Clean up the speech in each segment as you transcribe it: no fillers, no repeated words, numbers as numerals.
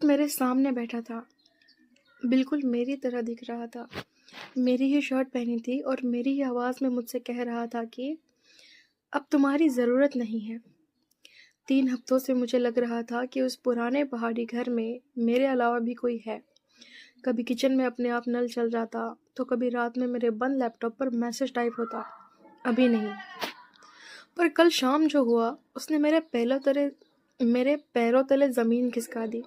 मेरे सामने बैठा था, बिल्कुल मेरी तरह दिख रहा था। मेरी ही शर्ट पहनी थी और मेरी ही आवाज़ में मुझसे कह रहा था कि अब तुम्हारी ज़रूरत नहीं है। 3 हफ्तों से मुझे लग रहा था कि उस पुराने पहाड़ी घर में मेरे अलावा भी कोई है। कभी किचन में अपने आप नल चल जाता, तो कभी रात में मेरे बंद लैपटॉप पर मैसेज टाइप होता। अभी नहीं। पर कल शाम जो हुआ, उसने मेरे पैरों तले ज़मीन खिसका दी।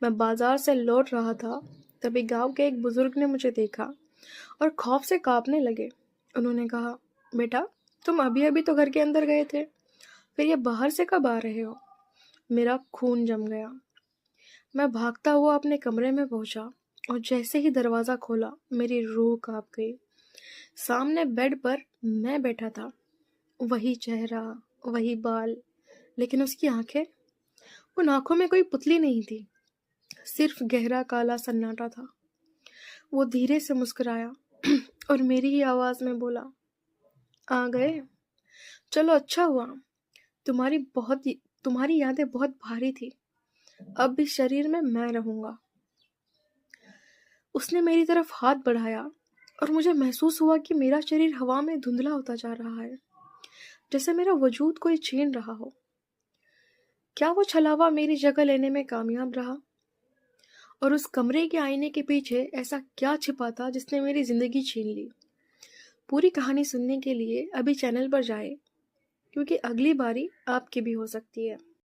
मैं बाजार से लौट रहा था, तभी गांव के एक बुजुर्ग ने मुझे देखा और खौफ से कांपने लगे। उन्होंने कहा, बेटा, तुम अभी अभी तो घर के अंदर गए थे, फिर ये बाहर से कब आ रहे हो? मेरा खून जम गया। मैं भागता हुआ अपने कमरे में पहुंचा और जैसे ही दरवाज़ा खोला, मेरी रूह कांप गई। सामने बेड पर मैं बैठा था, वही चेहरा, वही बाल, लेकिन उसकी आंखें, उन आंखों में कोई पुतली नहीं थी, सिर्फ गहरा काला सन्नाटा था। वो धीरे से मुस्कुराया और मेरी ही आवाज़ में बोला, आ गए? चलो अच्छा हुआ। तुम्हारी यादें बहुत भारी थी। अब इस शरीर में मैं रहूंगा। उसने मेरी तरफ हाथ बढ़ाया और मुझे महसूस हुआ कि मेरा शरीर हवा में धुंधला होता जा रहा है, जैसे मेरा वजूद कोई छीन रहा हो। क्या वो छलावा मेरी जगह लेने में कामयाब रहा? और उस कमरे के आईने के पीछे ऐसा क्या छिपा था जिसने मेरी जिंदगी छीन ली? पूरी कहानी सुनने के लिए अभी चैनल पर जाए, क्योंकि अगली बारी आपकी भी हो सकती है।